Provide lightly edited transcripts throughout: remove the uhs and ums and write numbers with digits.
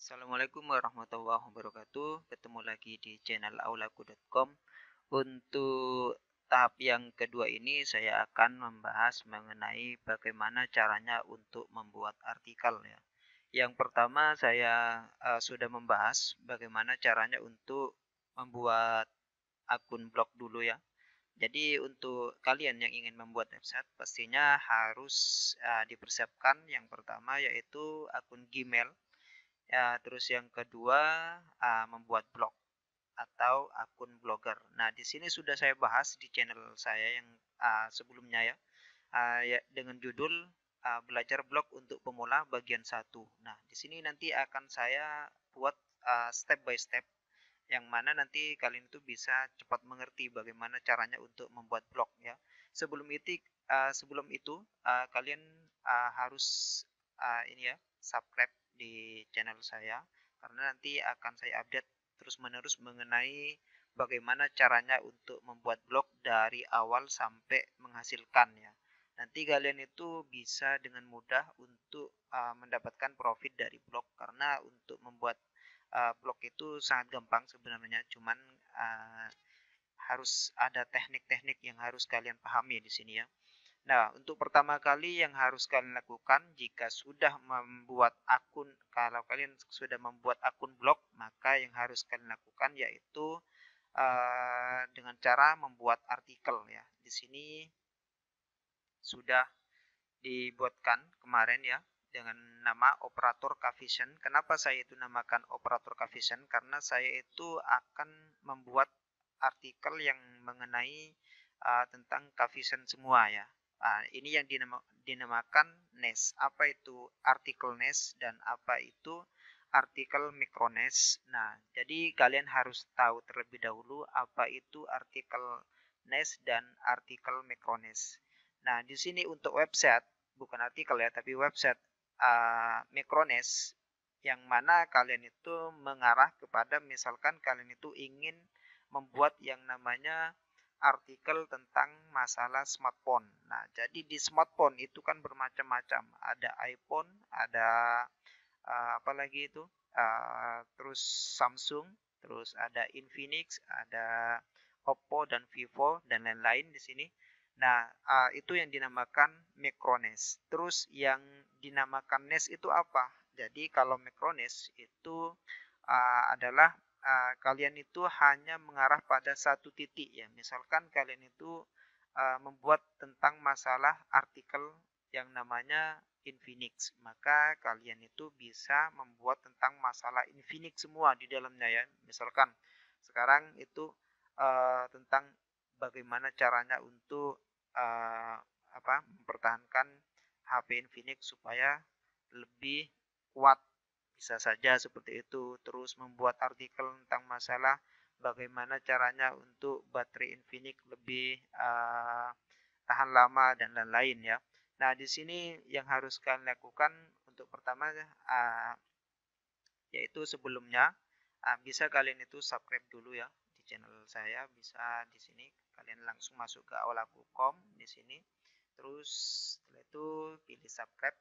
Assalamualaikum warahmatullahi wabarakatuh. Ketemu lagi di channel aulaku.com. Untuk tahap yang kedua ini saya akan membahas mengenai bagaimana caranya untuk membuat artikel ya. Yang pertama saya sudah membahas bagaimana caranya untuk membuat akun blog dulu ya. Jadi untuk kalian yang ingin membuat website pastinya harus dipersiapkan yang pertama yaitu akun Gmail. Ya, terus yang kedua, membuat blog atau akun blogger. Nah, di sini sudah saya bahas di channel saya yang sebelumnya ya, ya dengan judul belajar blog untuk pemula bagian satu. Nah, di sini nanti akan saya buat step by step yang mana nanti kalian itu bisa cepat mengerti bagaimana caranya untuk membuat blog ya. Sebelum itu kalian harus ini ya subscribe di channel saya karena nanti akan saya update terus-menerus mengenai bagaimana caranya untuk membuat blog dari awal sampai menghasilkan ya. Nanti kalian itu bisa dengan mudah untuk mendapatkan profit dari blog karena untuk membuat blog itu sangat gampang sebenarnya, cuman harus ada teknik-teknik yang harus kalian pahami di sini ya. Nah, untuk pertama kali yang harus kalian lakukan jika sudah membuat akun, kalau kalian sudah membuat akun blog, maka yang harus kalian lakukan yaitu dengan cara membuat artikel ya. Di sini sudah dibuatkan kemarin ya dengan nama operator Kvision. Kenapa saya itu namakan operator Kvision? Karena saya itu akan membuat artikel yang mengenai tentang Kvision semua ya. Ini yang dinamakan NES. Apa itu artikel NES dan apa itu artikel Micrones. Nah, jadi kalian harus tahu terlebih dahulu apa itu artikel NES dan artikel Micrones. Nah, di sini untuk website, bukan artikel ya, tapi website Micrones, yang mana kalian itu mengarah kepada misalkan kalian itu ingin membuat yang namanya artikel tentang masalah smartphone. Nah, jadi di smartphone itu kan bermacam-macam. Ada iPhone, ada apa lagi itu, terus Samsung, terus ada Infinix, ada Oppo dan Vivo dan lain-lain di sini. Nah, itu yang dinamakan Micrones. Terus yang dinamakan NES itu apa? Jadi kalau Micrones itu adalah kalian itu hanya mengarah pada satu titik ya. Misalkan kalian itu membuat tentang masalah artikel yang namanya Infinix, maka kalian itu bisa membuat tentang masalah Infinix semua di dalamnya ya. Misalkan sekarang itu tentang bagaimana caranya untuk mempertahankan HP Infinix supaya lebih kuat, bisa saja seperti itu. Terus membuat artikel tentang masalah bagaimana caranya untuk baterai Infinix lebih tahan lama dan lain-lain ya. Nah, di sini yang harus kalian lakukan untuk pertama yaitu sebelumnya bisa kalian itu subscribe dulu ya di channel saya, bisa di sini kalian langsung masuk ke aulaku.com di sini. Terus setelah itu pilih subscribe.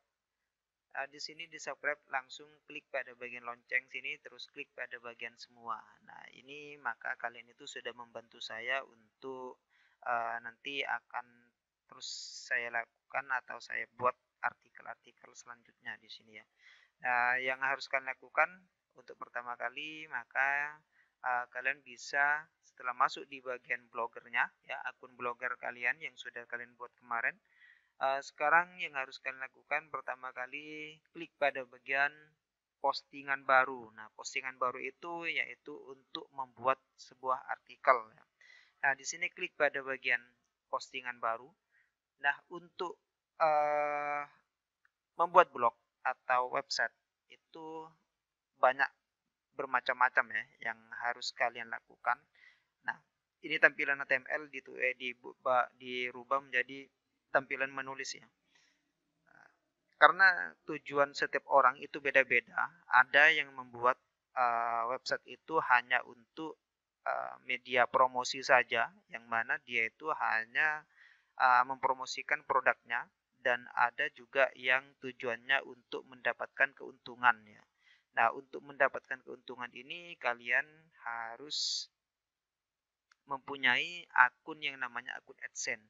Di sini di subscribe langsung klik pada bagian lonceng sini, terus klik pada bagian semua. Nah, ini maka kalian itu sudah membantu saya untuk nanti akan terus saya lakukan atau saya buat artikel-artikel selanjutnya di sini ya. Nah, yang harus kalian lakukan untuk pertama kali maka kalian bisa setelah masuk di bagian blogernya ya, akun blogger kalian yang sudah kalian buat kemarin. Sekarang yang harus kalian lakukan pertama kali klik pada bagian postingan baru. Nah, postingan baru itu yaitu untuk membuat sebuah artikel ya. Nah, di sini klik pada bagian postingan baru. Nah, untuk membuat blog atau website itu banyak bermacam-macam ya yang harus kalian lakukan. Nah, ini tampilan HTML dirubah menjadi tampilan menulis ya. Karena tujuan setiap orang itu beda-beda. Ada yang membuat website itu hanya untuk media promosi saja, yang mana dia itu hanya mempromosikan produknya, dan ada juga yang tujuannya untuk mendapatkan keuntungan ya. Nah, untuk mendapatkan keuntungan ini kalian harus mempunyai akun yang namanya akun AdSense.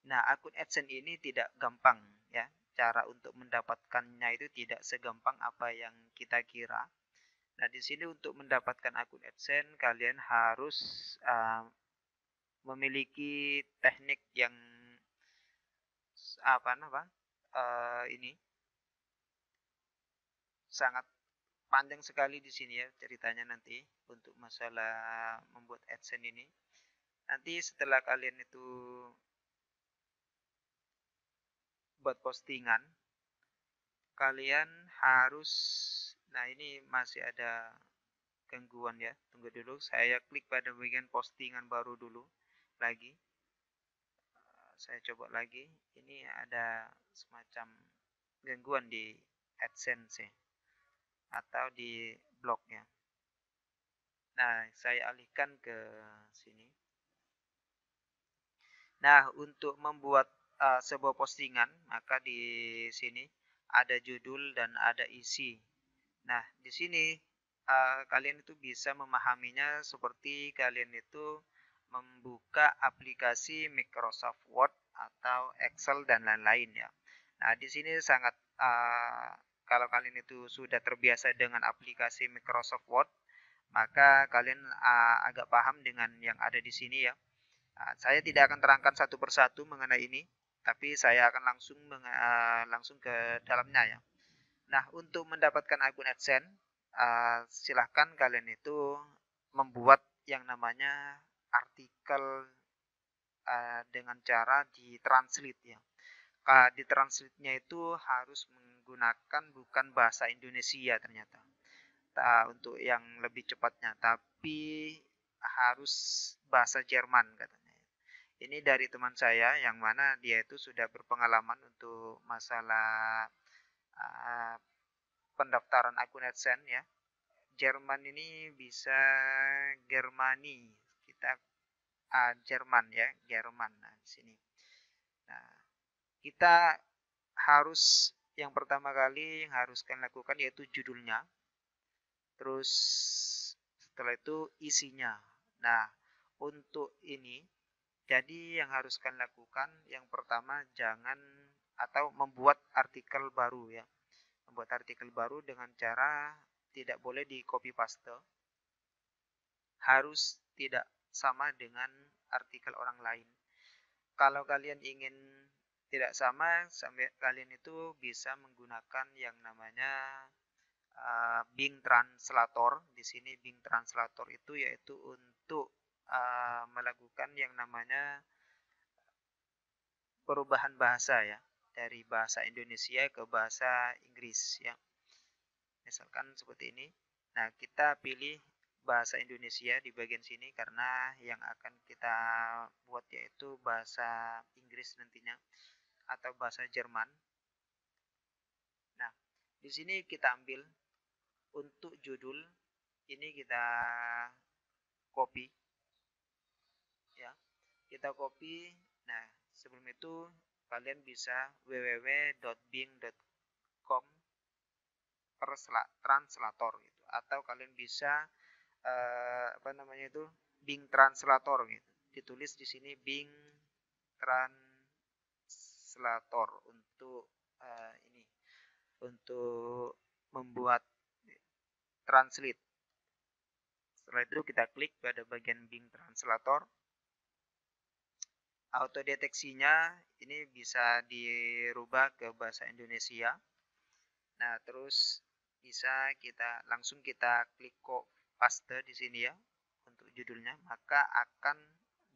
Nah, akun AdSense ini tidak gampang ya. Cara untuk mendapatkannya itu tidak segampang apa yang kita kira. Nah, di sini untuk mendapatkan akun AdSense kalian harus memiliki teknik yang ini sangat panjang sekali di sini ya ceritanya nanti untuk masalah membuat AdSense ini. Nanti setelah kalian itu buat postingan, kalian harus, nah ini masih ada gangguan ya. Tunggu dulu, saya klik pada bagian postingan baru dulu lagi. Saya coba lagi. Ini ada semacam gangguan di AdSense ya, atau di blognya. Nah, saya alihkan ke sini. Nah, untuk membuat sebuah postingan, maka di sini ada judul dan ada isi. Nah, di sini kalian itu bisa memahaminya seperti kalian itu membuka aplikasi Microsoft Word atau Excel dan lain-lain ya. Nah, di sini sangat kalau kalian itu sudah terbiasa dengan aplikasi Microsoft Word, maka kalian agak paham dengan yang ada di sini ya. Nah, saya tidak akan terangkan satu persatu mengenai ini, tapi saya akan langsung ke dalamnya ya. Nah, untuk mendapatkan akun AdSense, silahkan kalian itu membuat yang namanya artikel dengan cara ditranslate ya. Ditranslate-nya itu harus menggunakan bukan bahasa Indonesia ternyata. Untuk yang lebih cepatnya, tapi harus bahasa Jerman katanya. Ini dari teman saya yang mana dia itu sudah berpengalaman untuk masalah uh, pendaftaran akun AdSense ya. Jerman ini bisa Germani, kita Jerman ya, Jerman. Nah, di sini. Nah, kita harus yang pertama kali yang harus kalian lakukan yaitu judulnya. Terus setelah itu isinya. Nah, untuk ini jadi yang harus kalian lakukan yang pertama jangan atau membuat artikel baru ya. Membuat artikel baru dengan cara tidak boleh di copy paste. Harus tidak sama dengan artikel orang lain. Kalau kalian ingin tidak sama, kalian itu bisa menggunakan yang namanya Bing Translator. Di sini Bing Translator itu yaitu untuk melakukan yang namanya perubahan bahasa ya, dari bahasa Indonesia ke bahasa Inggris ya. Misalkan seperti ini. Nah, kita pilih bahasa Indonesia di bagian sini karena yang akan kita buat yaitu bahasa Inggris nantinya atau bahasa Jerman. Nah, di sini kita ambil untuk judul ini kita copy ya. Kita copy. Nah, sebelum itu kalian bisa www.bing.com translator gitu, atau kalian bisa Bing Translator gitu. Ditulis di sini Bing Translator untuk ini untuk membuat translate. Setelah itu kita klik pada bagian Bing Translator. Autodeteksinya ini bisa dirubah ke bahasa Indonesia. Nah, terus bisa langsung kita klik paste di sini ya untuk judulnya, maka akan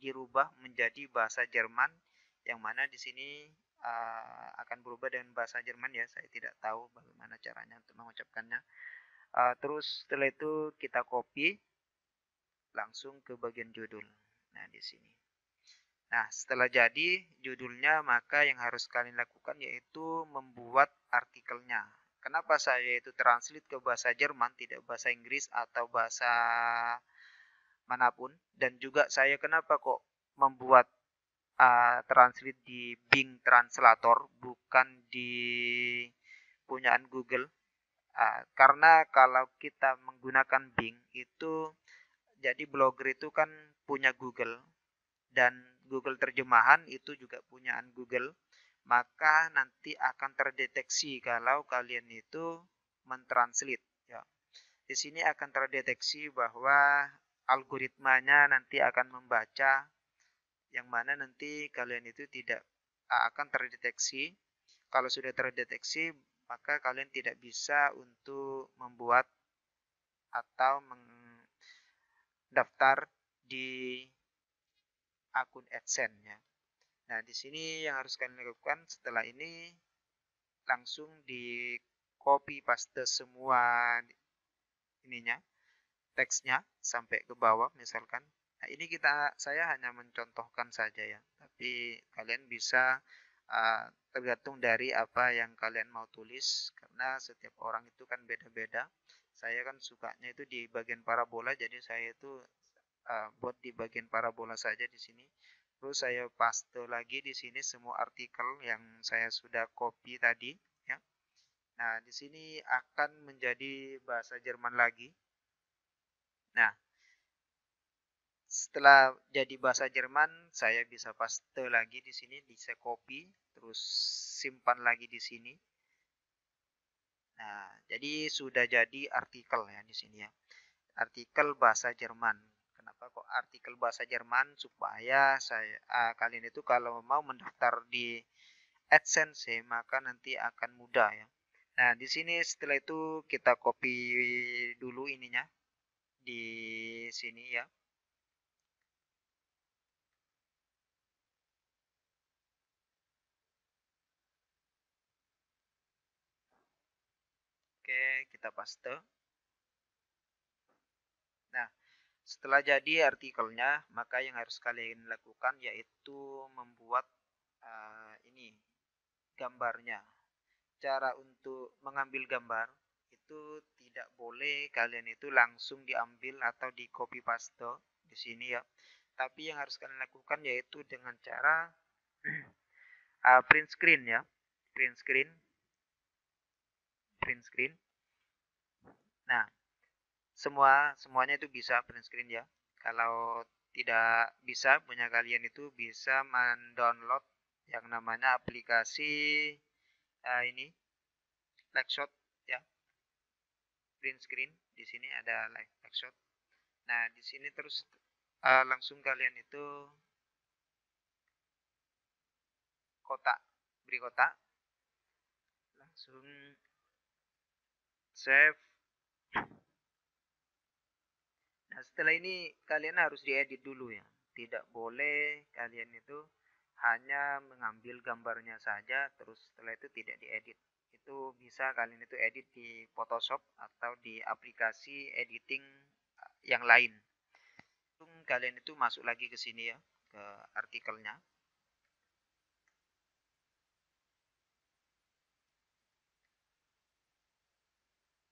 dirubah menjadi bahasa Jerman yang mana di sini akan berubah dengan bahasa Jerman ya. Saya tidak tahu bagaimana caranya untuk mengucapkannya. Terus setelah itu kita copy langsung ke bagian judul. Nah, di sini. Nah, setelah jadi judulnya, maka yang harus kalian lakukan yaitu membuat artikelnya. Kenapa saya itu translate ke bahasa Jerman, tidak bahasa Inggris atau bahasa manapun. Dan juga saya kenapa kok membuat translate di Bing Translator, bukan di punyaan Google. Karena kalau kita menggunakan Bing itu, jadi blogger itu kan punya Google, dan Google terjemahan itu juga punyaan Google, maka nanti akan terdeteksi kalau kalian itu mentranslate ya. Di sini akan terdeteksi bahwa algoritmanya nanti akan membaca, yang mana nanti kalian itu tidak akan terdeteksi. Kalau sudah terdeteksi, maka kalian tidak bisa untuk membuat atau mendaftar di akun AdSense ya. Nah, di sini yang harus kalian lakukan setelah ini, langsung di copy paste semua ininya, teksnya sampai ke bawah misalkan. Nah, ini saya hanya mencontohkan saja ya, tapi kalian bisa tergantung dari apa yang kalian mau tulis, karena setiap orang itu kan beda-beda. Saya kan sukanya itu di bagian parabola, jadi saya itu buat di bagian parabola saja di sini. Terus saya paste lagi di sini semua artikel yang saya sudah copy tadi ya. Nah, di sini akan menjadi bahasa Jerman lagi. Nah, setelah jadi bahasa Jerman, saya bisa paste lagi di sini, bisa copy, terus simpan lagi di sini. Nah, jadi sudah jadi artikel ya di sini ya. Artikel bahasa Jerman. Kenapa kok artikel bahasa Jerman? Supaya kalian itu kalau mau mendaftar di AdSense maka nanti akan mudah ya. Nah, di sini setelah itu kita copy dulu ininya di sini ya. Oke, kita paste. Nah, setelah jadi artikelnya, maka yang harus kalian lakukan yaitu membuat ini gambarnya. Cara untuk mengambil gambar itu tidak boleh kalian itu langsung diambil atau di copy paste di sini ya. Tapi yang harus kalian lakukan yaitu dengan cara print screen ya. Print screen, print screen. Nah, semuanya itu bisa print screen ya. Kalau tidak bisa, punya kalian itu bisa mendownload yang namanya aplikasi ini Lightshot ya, print screen. Di sini ada Lightshot. Nah, di sini terus langsung kalian itu kotak, beri kotak, langsung save. Nah, setelah ini kalian harus diedit dulu ya. Tidak boleh kalian itu hanya mengambil gambarnya saja, terus setelah itu tidak diedit. Itu bisa kalian itu edit di Photoshop atau di aplikasi editing yang lain. Kalian itu masuk lagi ke sini ya, ke artikelnya.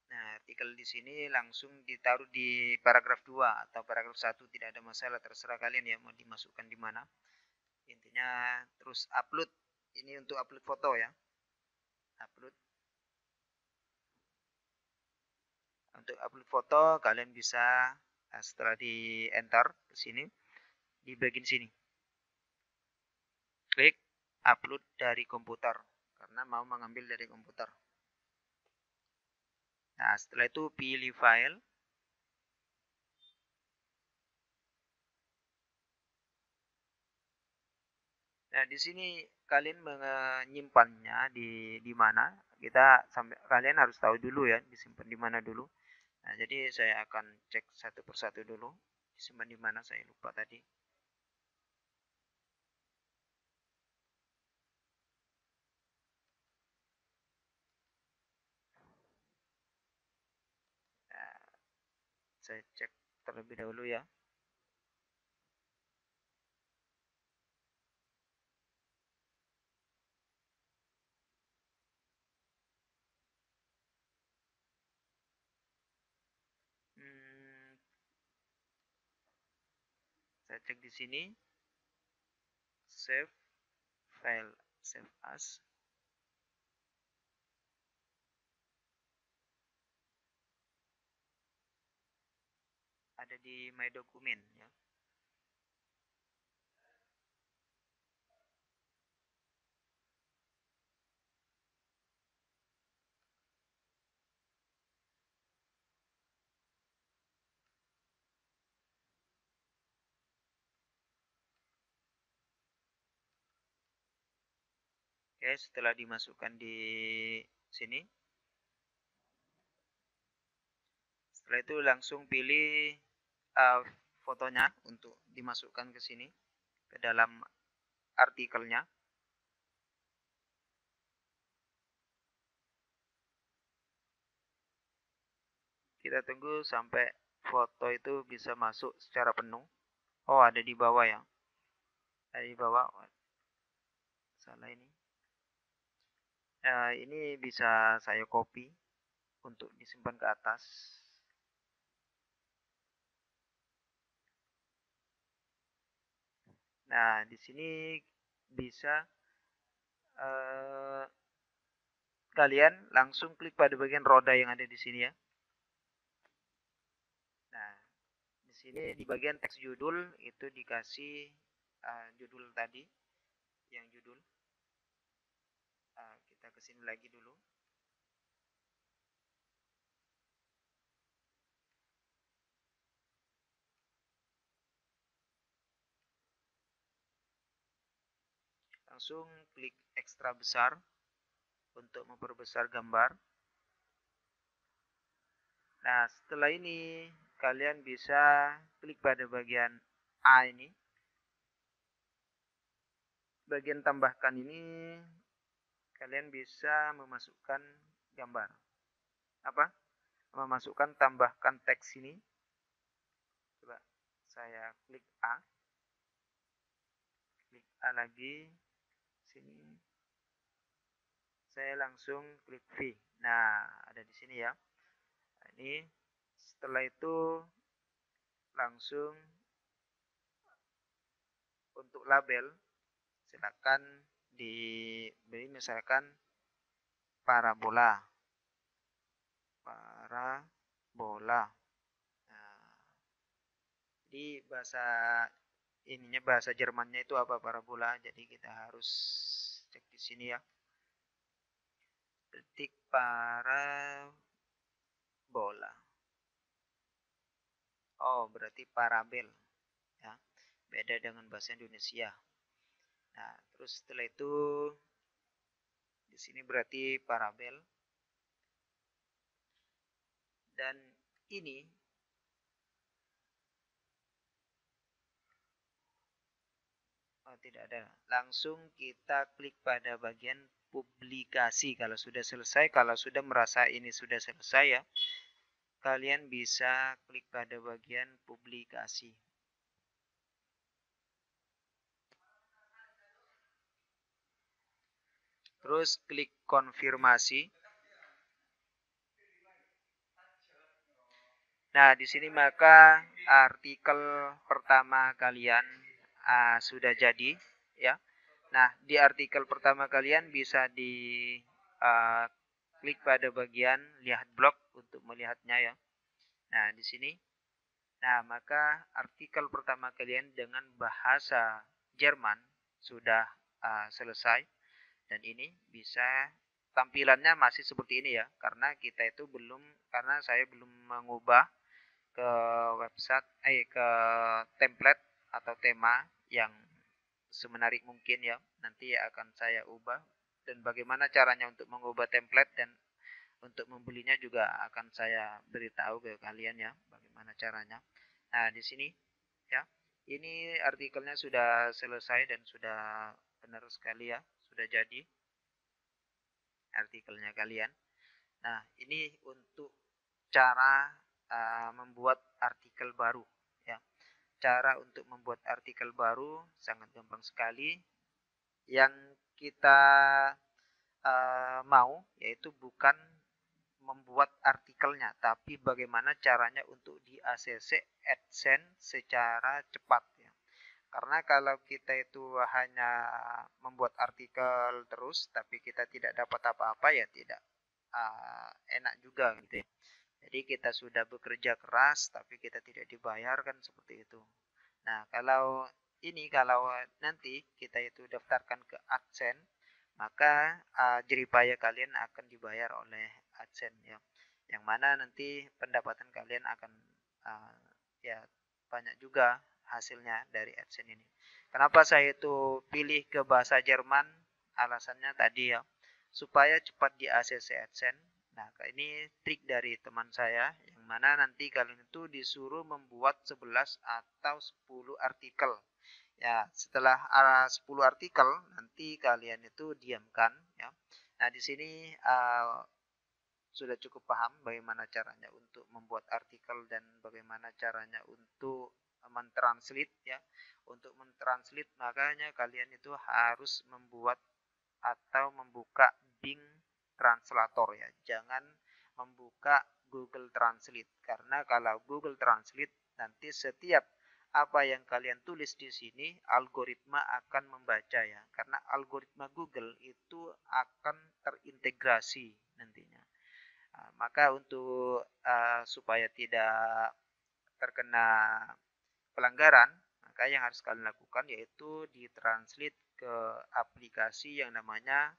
Nah, artikel di sini langsung ditaruh di paragraf 2 atau paragraf 1, tidak ada masalah, terserah kalian ya mau dimasukkan di mana. Intinya terus upload. Ini untuk upload foto ya. Upload. Untuk upload foto kalian bisa setelah di enter ke sini, di bagian sini. Klik upload dari komputer karena mau mengambil dari komputer. Nah, setelah itu pilih file. Nah, di sini kalian menyimpannya di mana? Kalian harus tahu dulu ya, disimpan di mana dulu. Nah, jadi saya akan cek satu persatu dulu. Disimpan di mana, saya lupa tadi. Nah, saya cek terlebih dahulu ya. Hmm, saya cek di sini. Save file, save as. ada di My Document ya. Oke, setelah dimasukkan di sini, setelah itu langsung pilih fotonya untuk dimasukkan ke sini, ke dalam artikelnya. Kita tunggu sampai foto itu bisa masuk secara penuh. Oh, ada di bawah ya. Ada di bawah. Salah ini. Ini bisa saya copy untuk disimpan ke atas. Nah, di sini bisa kalian langsung klik pada bagian roda yang ada di sini ya. Nah, di sini di bagian teks judul itu dikasih judul tadi, yang judul. Kita kesini lagi dulu. Langsung klik ekstra besar untuk memperbesar gambar. Nah, setelah ini kalian bisa klik pada bagian A ini. Bagian tambahkan ini kalian bisa memasukkan gambar. Apa? Memasukkan tambahkan teks ini. Coba saya klik A. Klik A lagi. Sini. Saya langsung klik V. Nah, ada di sini ya. Nah, ini setelah itu langsung untuk label silakan diberi misalkan parabola. Parabola. Nah, di bahasa ininya bahasa Jermannya itu apa parabola, jadi kita harus cek di sini ya. Ketik parabola. Oh, berarti parabel ya. Beda dengan bahasa Indonesia. Nah, terus setelah itu di sini berarti parabel. Dan ini tidak ada. Langsung kita klik pada bagian publikasi kalau sudah selesai. Kalau sudah merasa ini sudah selesai ya, kalian bisa klik pada bagian publikasi. Terus klik konfirmasi. Nah, di sini maka artikel pertama kalian sudah jadi ya. Nah, di artikel pertama kalian bisa di klik pada bagian lihat blog untuk melihatnya ya. Nah, di sini. Nah, maka artikel pertama kalian dengan bahasa Jerman sudah selesai. Dan ini bisa tampilannya masih seperti ini ya. Karena karena saya belum mengubah ke website, ke template atau tema yang semenarik mungkin ya. Nanti akan saya ubah. Dan bagaimana caranya untuk mengubah template dan untuk membelinya juga akan saya beritahu ke kalian ya, bagaimana caranya. Nah, di sini ya, ini artikelnya sudah selesai dan sudah benar sekali ya, sudah jadi artikelnya kalian. Nah, ini untuk cara membuat artikel baru ya. Cara untuk membuat artikel baru sangat gampang sekali. Yang kita mau yaitu bukan membuat artikelnya, tapi bagaimana caranya untuk di ACC AdSense secara cepat ya. Karena kalau kita itu hanya membuat artikel terus tapi kita tidak dapat apa-apa ya tidak enak juga gitu ya. Jadi kita sudah bekerja keras tapi kita tidak dibayar kan seperti itu. Nah, kalau nanti kita itu daftarkan ke AdSense, maka jeripaya kalian akan dibayar oleh AdSense ya. Yang mana nanti pendapatan kalian akan uh, ya banyak juga hasilnya dari AdSense ini. Kenapa saya itu pilih ke bahasa Jerman? Alasannya tadi ya, supaya cepat di ACC AdSense. Nah, ini trik dari teman saya, yang mana nanti kalian itu disuruh membuat 11 atau 10 artikel. Ya, setelah 10 artikel, nanti kalian itu diamkan. Ya. Nah, di sini sudah cukup paham bagaimana caranya untuk membuat artikel dan bagaimana caranya untuk mentranslate ya. Untuk mentranslate makanya kalian itu harus membuat atau membuka Bing Translator ya. Jangan membuka Google Translate karena kalau Google Translate nanti setiap apa yang kalian tulis di sini algoritma akan membaca ya. Karena algoritma Google itu akan terintegrasi nantinya. Nah, maka untuk supaya tidak terkena pelanggaran, maka yang harus kalian lakukan yaitu ditranslate ke aplikasi yang namanya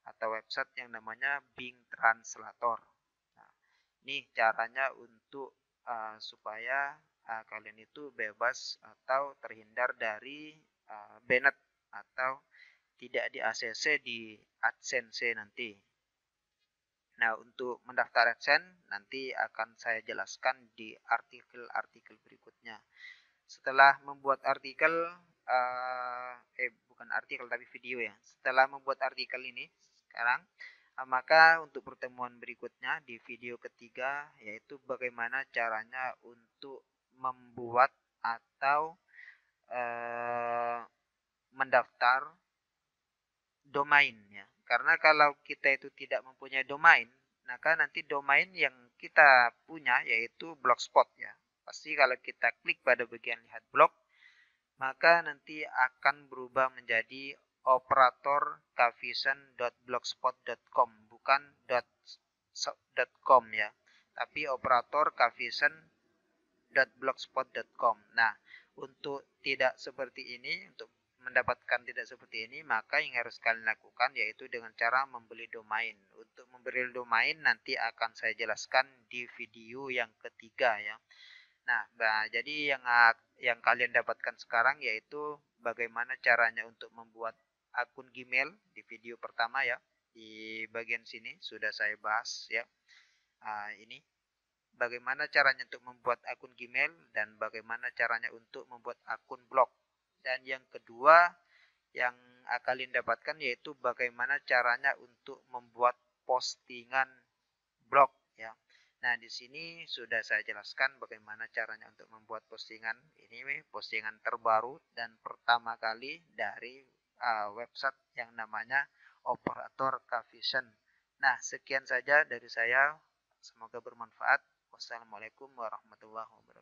atau website yang namanya Bing Translator. Nah, ini caranya untuk supaya kalian itu bebas atau terhindar dari banned atau tidak di ACC di AdSense nanti. Nah, untuk mendaftar AdSense nanti akan saya jelaskan di artikel-artikel berikutnya. Setelah membuat artikel, bukan artikel tapi video ya. Setelah membuat artikel ini sekarang, maka untuk pertemuan berikutnya di video ketiga yaitu bagaimana caranya untuk membuat atau mendaftar domain ya. Karena kalau kita itu tidak mempunyai domain, maka nanti domain yang kita punya yaitu blogspot ya. Pasti kalau kita klik pada bagian lihat blog, maka nanti akan berubah menjadi operatorkavision.blogspot.com, bukan .com ya, tapi operatorkavision.blogspot.com. Nah, untuk tidak seperti ini, untuk mendapatkan tidak seperti ini, maka yang harus kalian lakukan yaitu dengan cara membeli domain. Untuk membeli domain nanti akan saya jelaskan di video yang ketiga ya. Nah, jadi yang kalian dapatkan sekarang yaitu bagaimana caranya untuk membuat akun Gmail di video pertama ya. Di bagian sini sudah saya bahas ya. Ini bagaimana caranya untuk membuat akun Gmail dan bagaimana caranya untuk membuat akun blog. Dan yang kedua yang kalian dapatkan yaitu bagaimana caranya untuk membuat postingan blog ya. Nah, di sini sudah saya jelaskan bagaimana caranya untuk membuat postingan. Ini postingan terbaru dan pertama kali dari website yang namanya Operator Kavision. Nah, sekian saja dari saya. Semoga bermanfaat. Wassalamualaikum warahmatullahi wabarakatuh.